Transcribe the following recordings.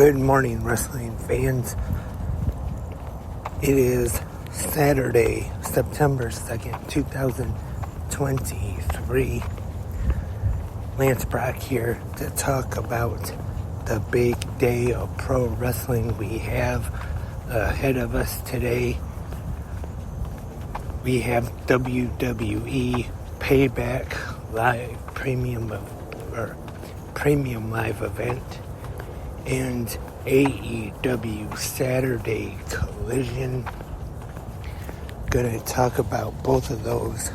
Good morning, wrestling fans. It is Saturday, September 2nd, 2023. Lance Brock here to talk about the big day of pro wrestling we have ahead of us today. We have WWE Payback Live Premium Live event and AEW Saturday Collision. Gonna talk about both of those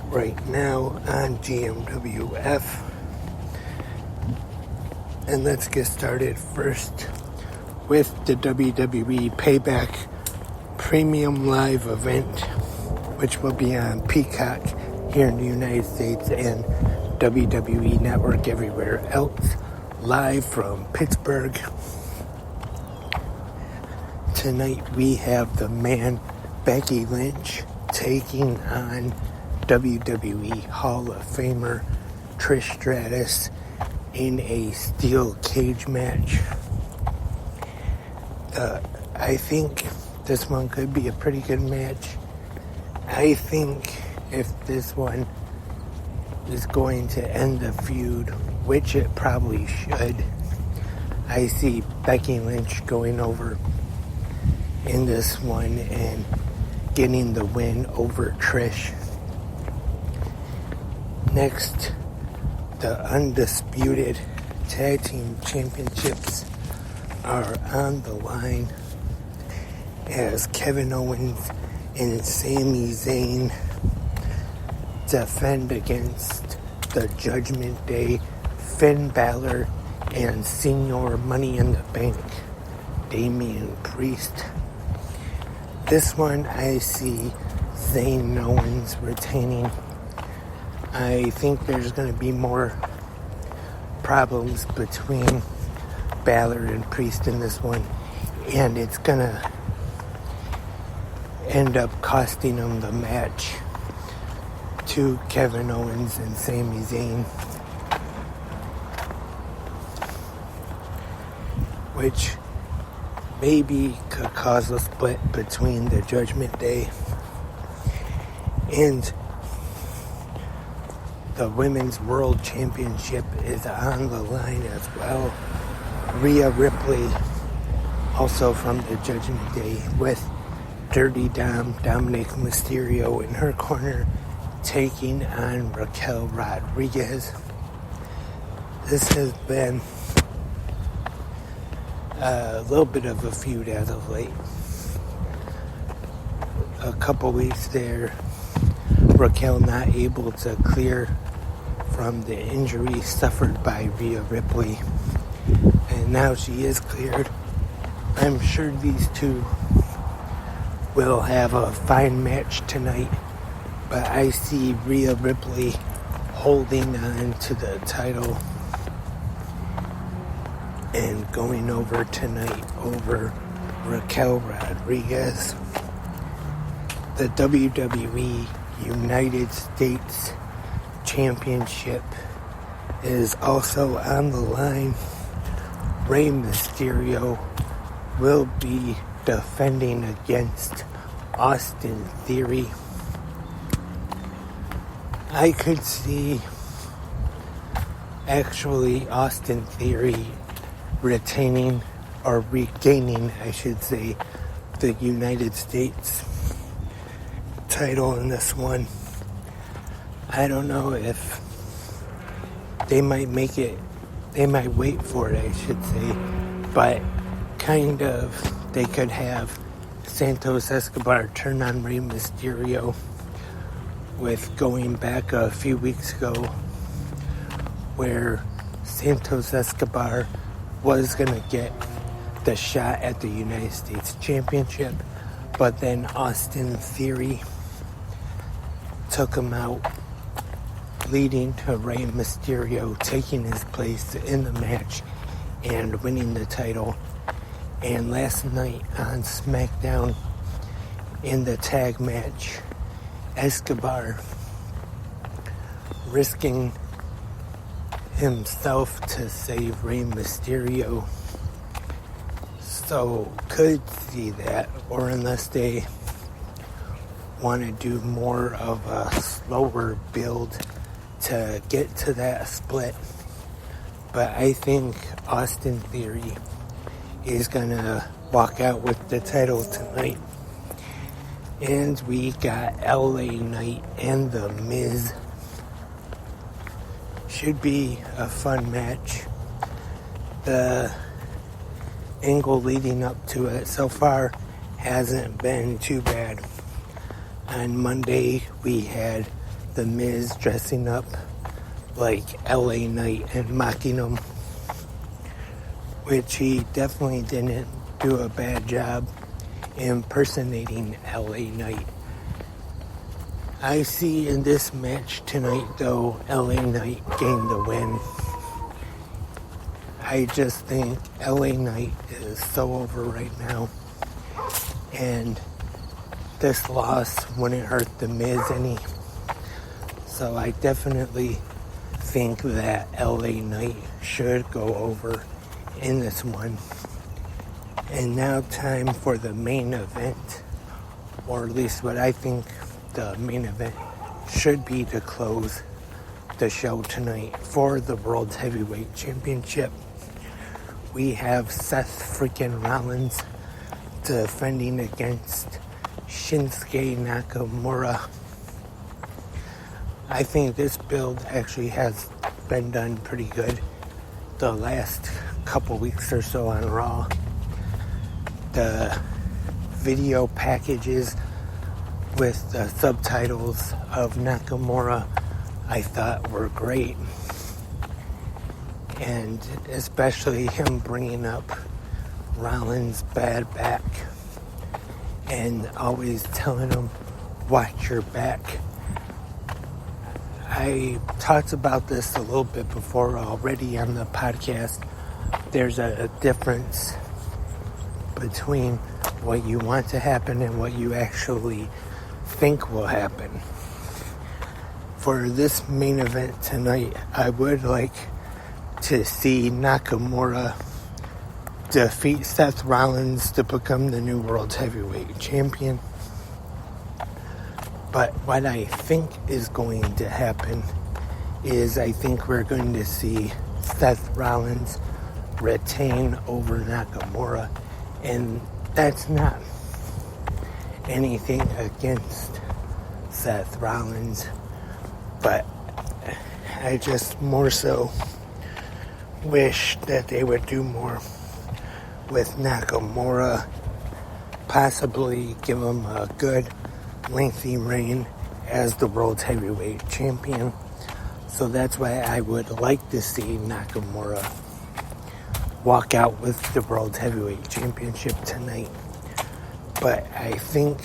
right now on GMWF. And let's get started first with the WWE Payback Premium Live event, which will be on Peacock here in the United States and WWE Network everywhere else. Live from Pittsburgh. Tonight we have the man Becky Lynch taking on WWE Hall of Famer Trish Stratus in a steel cage match. I think this one could be a pretty good match. I think if this one is going to end the feud, which it probably should, I see Becky Lynch going over in this one and getting the win over Trish. Next, the Undisputed Tag Team Championships are on the line as Kevin Owens and Sami Zayn defend against the Judgment Day Finn Balor and Senior Money in the Bank Damian Priest. This one I see Zayn Owens retaining. I think there's going to be more problems between Balor and Priest in this one, and it's going to end up costing them the match to Kevin Owens and Sami Zayn, which maybe could cause a split between the Judgment Day and the Women's World Championship is on the line as well. Rhea Ripley, also from the Judgment Day, with Dirty Dominic Mysterio in her corner, taking on Raquel Rodriguez. This has been a little bit of a feud as of late. A couple weeks there, Raquel not able to clear from the injury suffered by Rhea Ripley, and now she is cleared. I'm sure these two will have a fine match tonight, but I see Rhea Ripley holding on to the title and going over tonight over Raquel Rodriguez. The WWE United States Championship is also on the line. Rey Mysterio will be defending against Austin Theory. I could see actually Austin Theory retaining or regaining, I should say, the United States title in this one. I don't know if they might make it, they might wait for it, I should say, but kind of they could have Santos Escobar turn on Rey Mysterio, with going back a few weeks ago where Santos Escobar was going to get the shot at the United States Championship, but then Austin Theory took him out, leading to Rey Mysterio taking his place in the match and winning the title. And last night on SmackDown, in the tag match, Escobar risking himself to save Rey Mysterio. So could see that, or unless they want to do more of a slower build to get to that split. But I think Austin Theory is gonna walk out with the title tonight. And we got LA Knight and The Miz. Should be a fun match. The angle leading up to it so far hasn't been too bad. On Monday, we had The Miz dressing up like LA Knight and mocking him, which he definitely didn't do a bad job impersonating LA Knight. I see in this match tonight, though, LA Knight gained the win. I just think LA Knight is so over right now, and this loss wouldn't hurt The Miz any. So I definitely think that LA Knight should go over in this one. And now time for the main event, or at least what I think the main event should be to close the show tonight for the World Heavyweight Championship. We have Seth freaking Rollins defending against Shinsuke Nakamura. I think this build actually has been done pretty good the last couple weeks or so on Raw. The video packages with the subtitles of Nakamura I thought were great. And especially him bringing up Rollins' bad back and always telling him, watch your back. I talked about this a little bit before already on the podcast. There's a difference between what you want to happen and what you actually think will happen. For this main event tonight, I would like to see Nakamura defeat Seth Rollins to become the new World Heavyweight Champion. But what I think is going to happen is I think we're going to see Seth Rollins retain over Nakamura. And that's not anything against Seth Rollins, but I just more so wish that they would do more with Nakamura, possibly give him a good lengthy reign as the World Heavyweight Champion. So that's why I would like to see Nakamura walk out with the World Heavyweight Championship tonight. But I think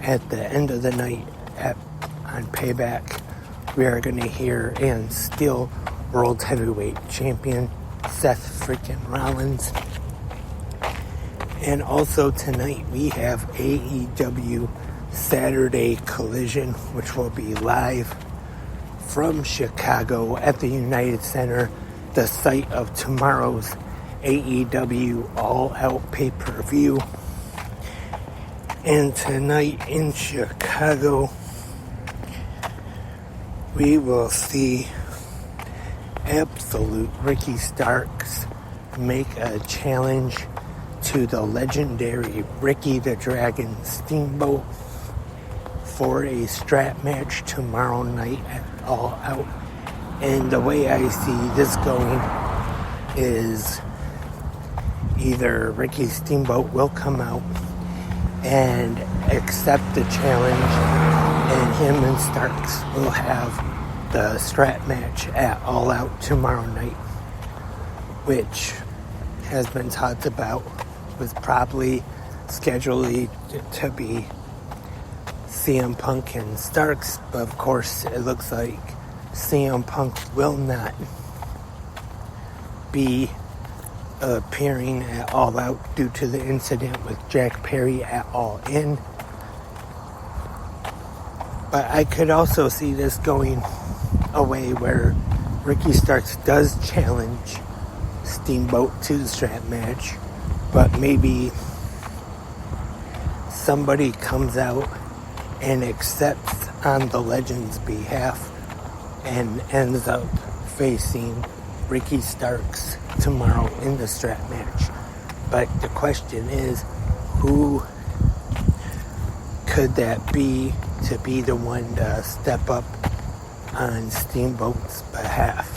at the end of the night on Payback, we are going to hear and still World Heavyweight Champion Seth freaking Rollins. And also tonight we have AEW Saturday Collision, which will be live from Chicago at the United Center, the site of tomorrow's AEW All Out pay-per-view. And tonight in Chicago, we will see Absolute Ricky Starks make a challenge to the legendary Ricky the Dragon Steamboat for a strap match tomorrow night at All Out. And the way I see this going is either Ricky Steamboat will come out and accept the challenge, and him and Starks will have the strap match at All Out tomorrow night, which has been talked about, was probably scheduled to be CM Punk and Starks, but of course it looks like CM Punk will not be appearing at All Out due to the incident with Jack Perry at All In. But I could also see this going a way where Ricky Starks does challenge Steamboat to the strap match, but maybe somebody comes out and accepts on the Legend's behalf and ends up facing Ricky Starks tomorrow in the strap match. But the question is, who could that be to be the one to step up on Steamboat's behalf?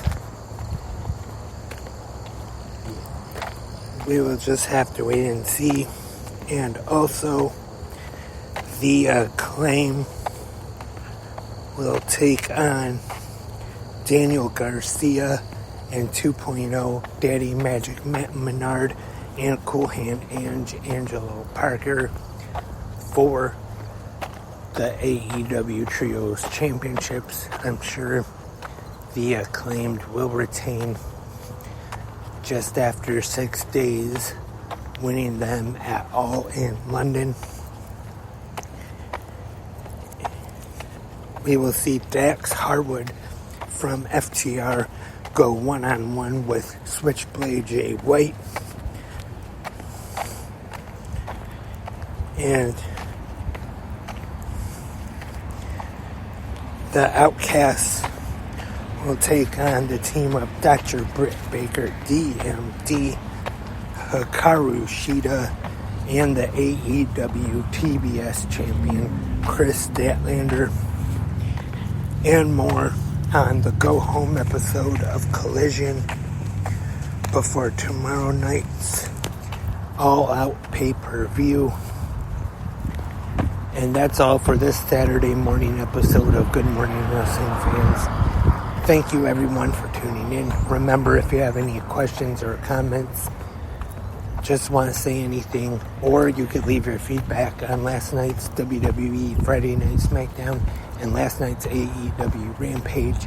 We will just have to wait and see. And also, the Acclaim will take on Daniel Garcia and 2.0 Daddy Magic Matt Menard and Cool Hand Angelo Parker for the AEW Trios Championships. I'm sure the Acclaimed will retain just after 6 days, winning them at All in London. We will see Dax Harwood from FTR go one-on-one with Switchblade Jay White. And the Outcasts will take on the team of Dr. Britt Baker, DMD, Hikaru Shida, and the AEW TBS champion Chris Statlander, and more on the Go Home episode of Collision before tomorrow night's All Out pay-per-view. And that's all for this Saturday morning episode of Good Morning Wrestling fans. Thank you everyone for tuning in. Remember, if you have any questions or comments, just want to say anything, or you could leave your feedback on last night's WWE Friday Night SmackDown and last night's AEW Rampage.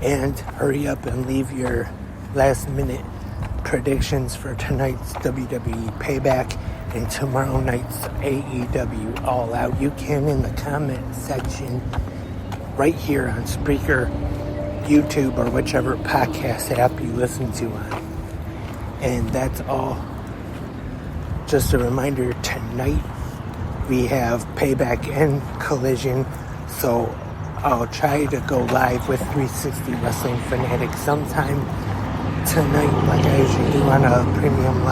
And hurry up and leave your last minute predictions for tonight's WWE Payback and tomorrow night's AEW All Out. You can in the comment section right here on Spreaker, YouTube, or whichever podcast app you listen to on. And that's all. Just a reminder, tonight we have Payback and Collision, so I'll try to go live with 360 Wrestling Fanatics sometime tonight, like I usually do on a premium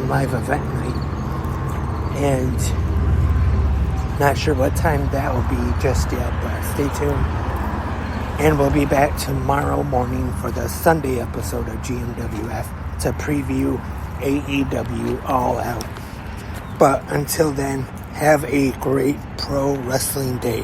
live event night. And not sure what time that will be just yet, but stay tuned. And we'll be back tomorrow morning for the Sunday episode of GMWF to preview AEW All Out. But until then, have a great pro wrestling day.